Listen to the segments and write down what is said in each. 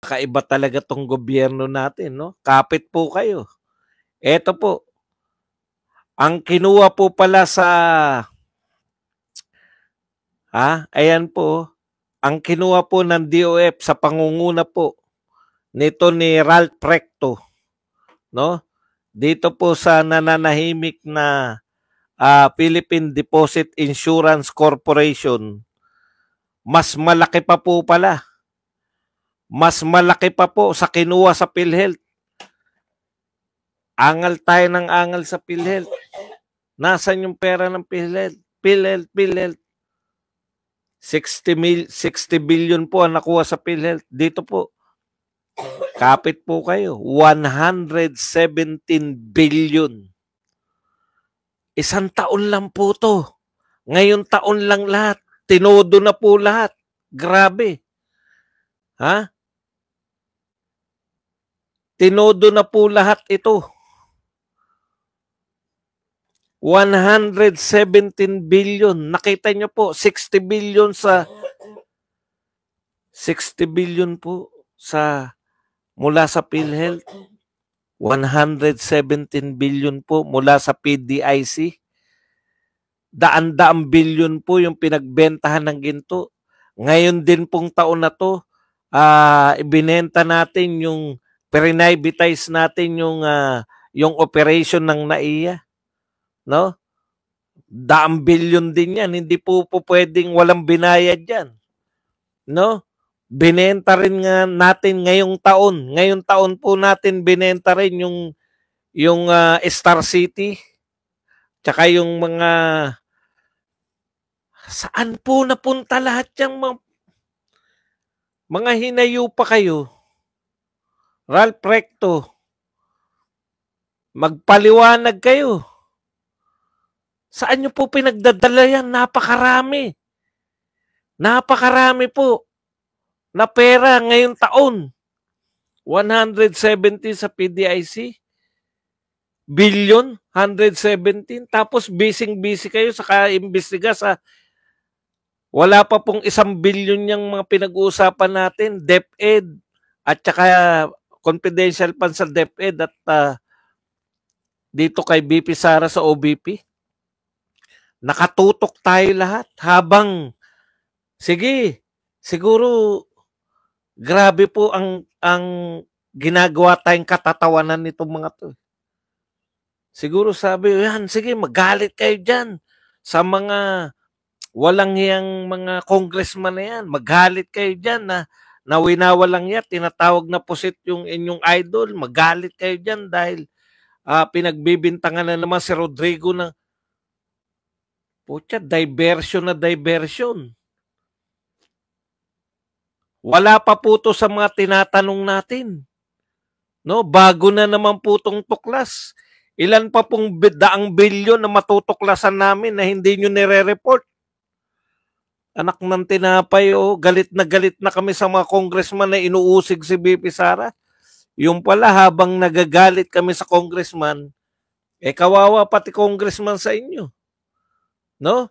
kakaiba talaga tong gobyerno natin, no? Kapit po kayo. Eto po, ang kinuha po pala sa, ayan po, ang kinuha po ng DOF sa pangunguna po nito ni Ralph Recto, no? Dito po sa nananahimik na Philippine Deposit Insurance Corporation, mas malaki pa po pala. Mas malaki pa po sa kinuha sa PhilHealth. Angal tayo ng angal sa PhilHealth. Nasaan yung pera ng PhilHealth? PhilHealth. 60 billion po ang nakuha sa PhilHealth. Dito po, kapit po kayo. 117 billion. Isang taon lang po to. Ngayon taon lang lahat. Tinodo na po lahat. Grabe. Tinodo na po lahat ito. 117 billion. Nakita nyo po, 60 billion sa 60 billion po sa mula sa PhilHealth. 117 billion po mula sa PDIC. Daan-daang billion po yung pinagbentahan ng ginto. Ngayon din pong taon na to, ibinenta natin yung prinivatize natin yung operation ng NAIA, no? Daang billion din yan, hindi po pwedeng walang binayad yan, no? Binenta rin nga natin ngayong taon po natin binenta rin yung Star City, tsaka yung saan po napunta lahat yung mga hinayo pa kayo. Ralph Recto, magpaliwanag kayo. Saan nyo po pinagdadala yan? Napakarami. Napakarami po na pera ngayong taon. 170 sa PDIC. Billion, 117. Tapos busy kayo sa kaimbestiga sa wala pa pong 1 billion yung mga pinag-uusapan natin. DepEd at saka confidential pa sa DepEd at dito kay BP Sara sa OBP. Nakatutok tayo lahat habang sige, siguro grabe po ang ginagawa tayong katatawanan nitong mga to. Siguro sabi, yan, sige, magalit kayo dyan sa mga walang hiyang mga congressman na yan. Magalit kayo dyan na winawalang yan, tinatawag na pusit yung inyong idol. Magalit kayo dyan dahil pinagbibintangan na naman si Rodrigo na putya, diversion na diversion. Wala pa po to sa mga tinatanong natin. No, bago na naman po tong tuklas. Ilan pa pong daang bilyon na matutuklasan namin na hindi nyo nire-report. Anak ng tinapay, galit na kami sa mga congressman na inuusig si BP Sara. Yung pala, habang nagagalit kami sa congressman, kawawa pati congressman sa inyo. No?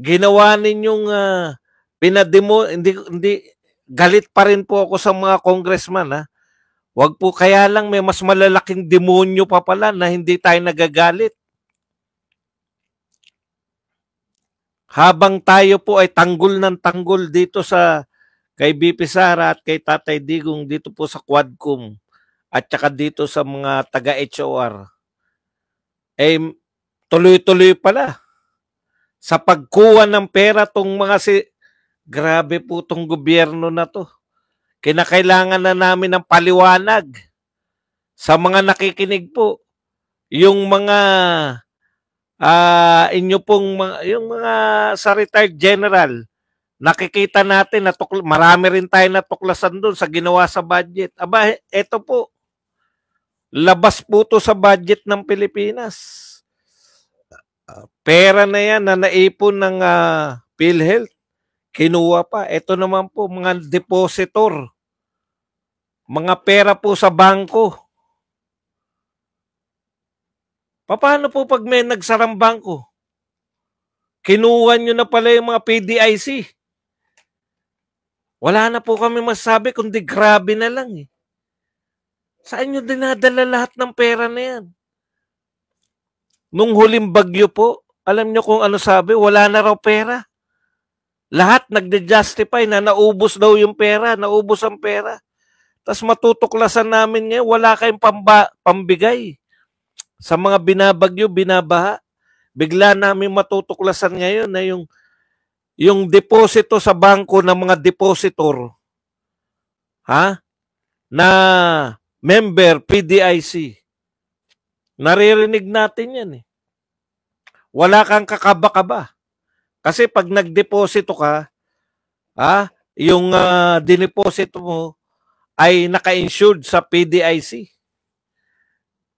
Ginawa ninyong pinademo, hindi galit pa rin po ako sa mga congressman, Wag po, kaya lang may mas malalaking demonyo pa pala na hindi tayo nagagalit. Habang tayo po ay tanggol ng tanggol dito sa kay BP Sara at kay Tatay Digong dito po sa Quadcom at saka dito sa mga taga-HOR, tuloy-tuloy pala sa pagkuha ng pera tong mga grabe po tong gobyerno na to. Kinakailangan na namin ng paliwanag sa mga nakikinig po. Yung mga inyo pong yung mga sa retired general, nakikita natin na marami rin tayo natuklasan doon sa ginawa sa budget. Aba, eto po, labas po to sa budget ng Pilipinas. Pera na yan na naipon ng PhilHealth, kinuha pa. Ito naman po, mga depositor. Mga pera po sa bangko. Paano po pag may nagsarang bangko? Kinuha nyo na pala yung mga PDIC. Wala na po kami masasabi kundi grabe na lang eh. Saan nyo dinadala lahat ng pera na yan? Nung huling bagyo po, alam nyo kung ano sabi? Wala na raw pera. Lahat nagde-justify na naubos daw yung pera, naubos ang pera. Tapos matutuklasan namin ngayon, wala kayong pambigay. Sa mga binabagyo, binabaha. Bigla namin matutuklasan ngayon na yung deposito sa bangko ng mga depositor, na member PDIC. Naririnig natin yan eh. Wala kang kakaba-kaba. Kasi pag nagdeposito ka, yung dineposito mo ay naka-insured sa PDIC.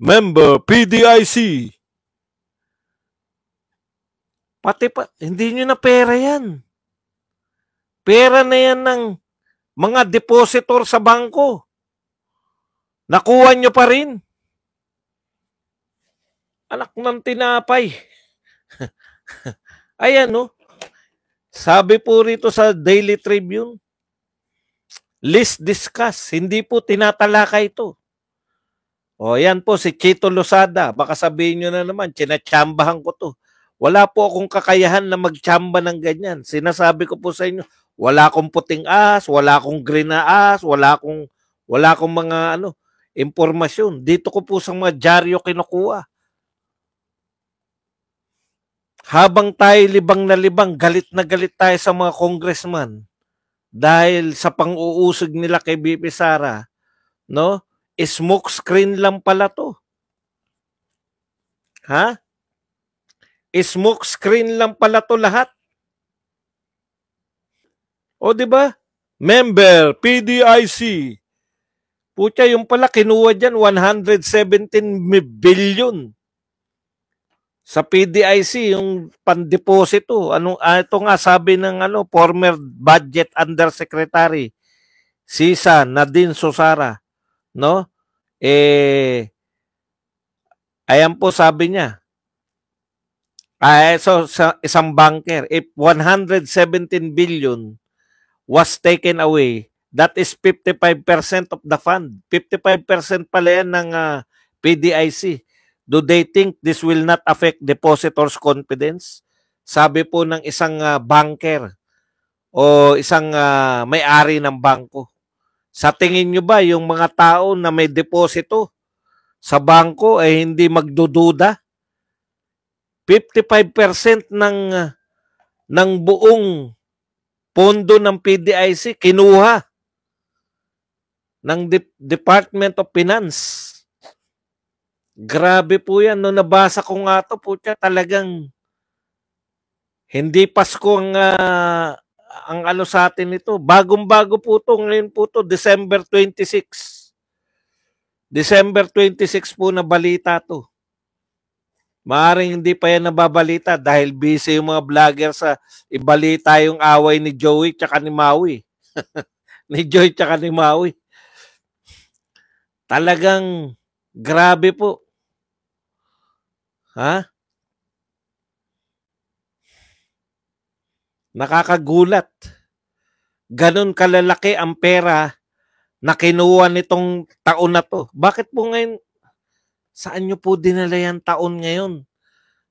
Member PDIC. Pati pa, hindi nyo na pera yan. Pera na yan ng mga depositor sa bangko. Nakuha nyo pa rin. Anak ng tinapay. Ayan, no? Sabi po rito sa Daily Tribune, least discuss. Hindi po tinatalaka ito. O, yan po, si Chito Losada. Baka sabihin nyo na naman, chinatsambahan ko to. Wala po akong kakayahan na magtsamba ng ganyan. Sinasabi ko po sa inyo, wala akong puting as, wala akong green na as, wala akong mga impormasyon. Dito ko po sa mga dyaryo kinukuha. Habang tayo libang na libang, galit na galit tayo sa mga congressman dahil sa pang-uusig nila kay BP Sara, no? Smoke screen lang pala to. Smoke screen lang pala to lahat. O, di ba? Member, PDIC. Pucha, yung pala kinuha dyan, 117 billion. Sa PDIC, yung pandeposito. Ito nga sabi ng former Budget Undersecretary, Sisa Nadine Sosara. No? Ayan po sabi niya. So, sa isang banker, if 117 billion was taken away, that is 55% of the fund. 55% pala yan ng PDIC. Do they think this will not affect depositors' confidence? Sabi po ng isang banker o isang may-ari ng bangko. Sa tingin nyo ba yung mga tao na may deposito sa bangko ay hindi magdududa? 55% ng buong pondo ng PDIC kinuha ng Department of Finance. Grabe po yan. No, nabasa ko nga ito po siya, talagang hindi Pasko ang sa atin ito. Bagong-bago po ito. Ngayon po ito, December 26. December 26 po na balita to. Maaaring hindi pa yan nababalita dahil busy yung mga vlogger sa ibalita yung away ni Joey tsaka ni Maui. Ni Joey tsaka ni Maui. Talagang grabe po. Nakakagulat. Ganon kalalaki ang pera na kinuha nitong taon na to. Bakit po ngayon, saan nyo po dinala yan taon ngayon?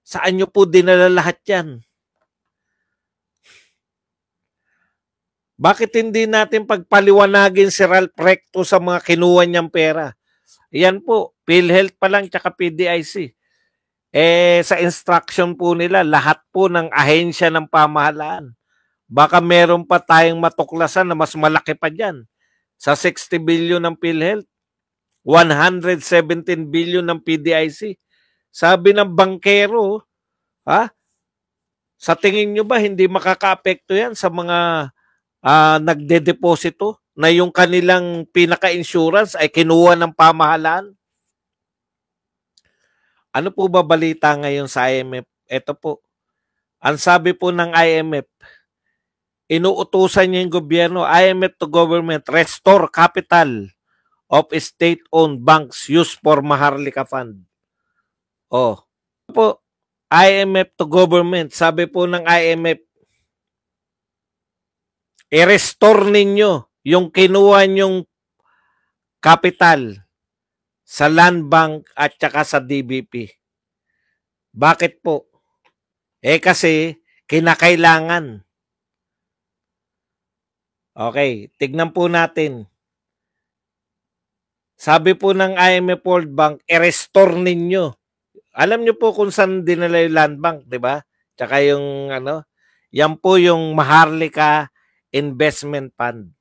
Saan nyo po dinala lahat yan? Bakit hindi natin pagpaliwanagin si Ralph Recto sa mga kinuha niyang pera? Yan po, PhilHealth pa lang tsaka PDIC. Sa instruction po nila, lahat po ng ahensya ng pamahalaan. Baka meron pa tayong matuklasan na mas malaki pa dyan. Sa 60 billion ng PhilHealth, 117 billion ng PDIC. Sabi ng bankero, sa tingin nyo ba hindi makaka-apekto yan sa mga nagde-deposito na yung kanilang pinaka-insurance ay kinuha ng pamahalaan? Ano po ba balita ngayon sa IMF? Ito po. Ang sabi po ng IMF, inuutusan niya yung gobyerno, IMF to government, restore capital of state-owned banks used for Maharlika Fund. Po, IMF to government, sabi po ng IMF, i-restore ninyo yung kinuha nyong capital sa Land Bank at saka sa DBP. Bakit po? Kasi kinakailangan. Okay, tignan po natin. Sabi po ng IMF World Bank, i-restore ninyo. Alam nyo po kung saan dinala yung Land Bank, di ba? Tsaka yung yan po yung Maharlika Investment Fund.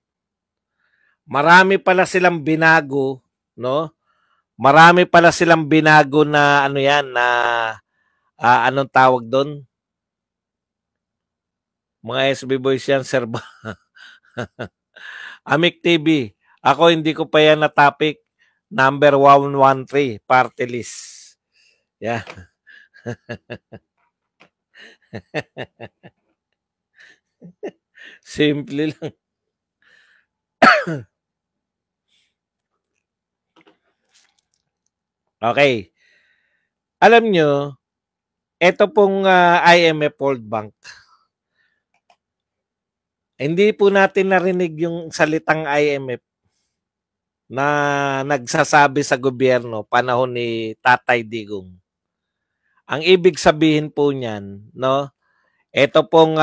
Marami pala silang binago, no? Marami pala silang binago na anong tawag doon? Mga SB boys yan, sir ba? Amik TV. Ako hindi ko pa yan na topic. Number 113, party list. Yeah. Simple lang. Okay. Alam nyo, ito pong IMF World Bank. Hindi po natin narinig yung salitang IMF na nagsasabi sa gobyerno panahon ni Tatay Digong. Ang ibig sabihin po niyan, no? Ito pong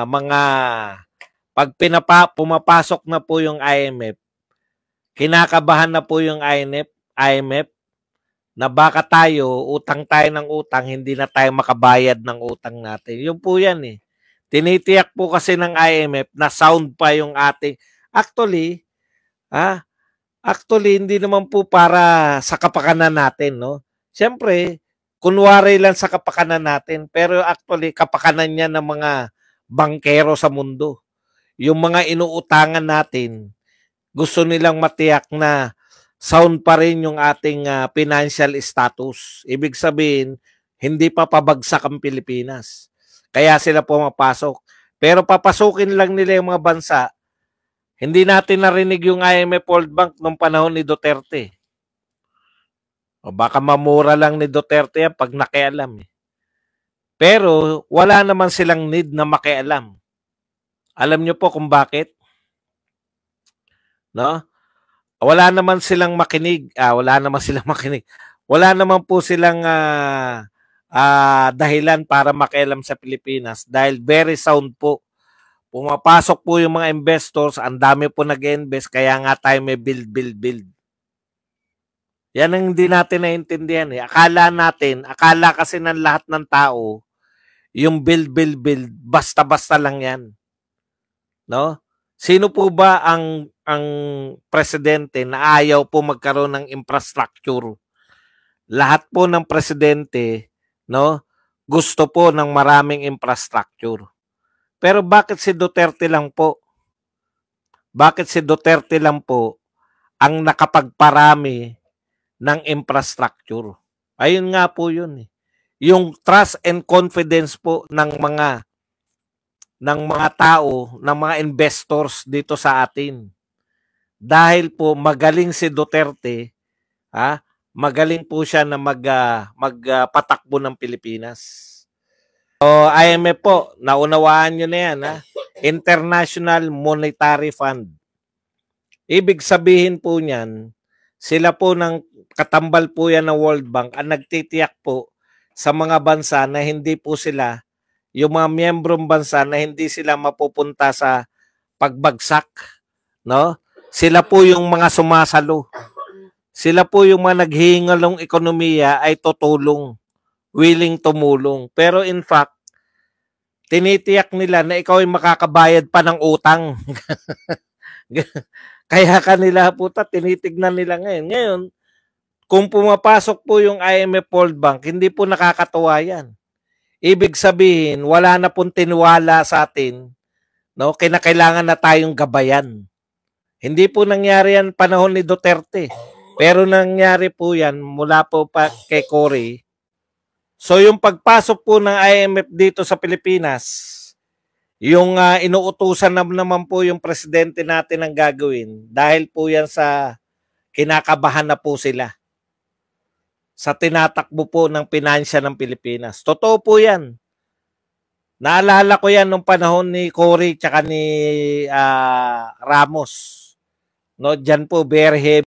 mga pag pumapasok na po yung IMF, kinakabahan na po yung IMF na baka utang tayo ng utang, hindi na tayo makabayad ng utang natin. Yun po yan eh. Tinitiyak po kasi ng IMF na sound pa yung ating. Actually, hindi naman po para sa kapakanan natin, no? Siyempre, kunwari lang sa kapakanan natin, pero actually, kapakanan niya ng mga bangkero sa mundo. Yung mga inuutangan natin, gusto nilang matiyak na sound pa rin yung ating financial status. Ibig sabihin, hindi pa pabagsak ang Pilipinas. Kaya sila pumapasok. Pero papasukin lang nila yung mga bansa. Hindi natin narinig yung IMF World Bank nung panahon ni Duterte. O baka mamura lang ni Duterte yan pag nakialam. Pero wala naman silang need na makialam. Alam nyo po kung bakit? No? Wala naman silang makinig. Wala naman po silang dahilan para makialam sa Pilipinas dahil very sound po. Pumapasok po yung mga investors, ang dami po nag-invest, kaya nga tayo may build. Yan ang hindi natin naiintindihan eh. Akala kasi ng lahat ng tao, yung build, basta-basta lang yan. No? Sino po ba ang presidente na ayaw po magkaroon ng infrastructure? Lahat po ng presidente, no, gusto po ng maraming infrastructure. Pero bakit si Duterte lang po? Bakit si Duterte lang po ang nakapagparami ng infrastructure? Ayun nga po yun eh. Yung trust and confidence po ng mga tao, ng mga investors dito sa atin. Dahil po magaling si Duterte, magaling po siya na magpatakbo ng Pilipinas. So, IMF po, naunawaan nyo na yan, International Monetary Fund. Ibig sabihin po niyan, sila po ng katambal po yan ng World Bank ang nagtitiyak po sa mga bansa na hindi po sila, yung mga miyembrong bansa na hindi sila mapupunta sa pagbagsak, no? Sila po yung mga sumasalo. Sila po yung mga naghihingalong ekonomiya ay tutulong, willing tumulong. Pero in fact, tinitiyak nila na ikaw ay makakabayad pa ng utang. Kaya kanila po tinitignan nila ngayon. Ngayon, kung pumapasok po yung IMF World Bank, hindi po nakakatuwa yan. Ibig sabihin, wala na pong tiniwala sa atin, no? Kinakailangan na tayong gabayan. Hindi po nangyari yan panahon ni Duterte. Pero nangyari po yan mula po pa kay Cory. So yung pagpasok po ng IMF dito sa Pilipinas, yung inuutusan naman po yung presidente natin ang gagawin dahil po yan sa kinakabahan na po sila sa tinatakbo po ng pinansya ng Pilipinas. Totoo po yan. Naalala ko yan nung panahon ni Cory tsaka ni Ramos. No, diyan po very heavy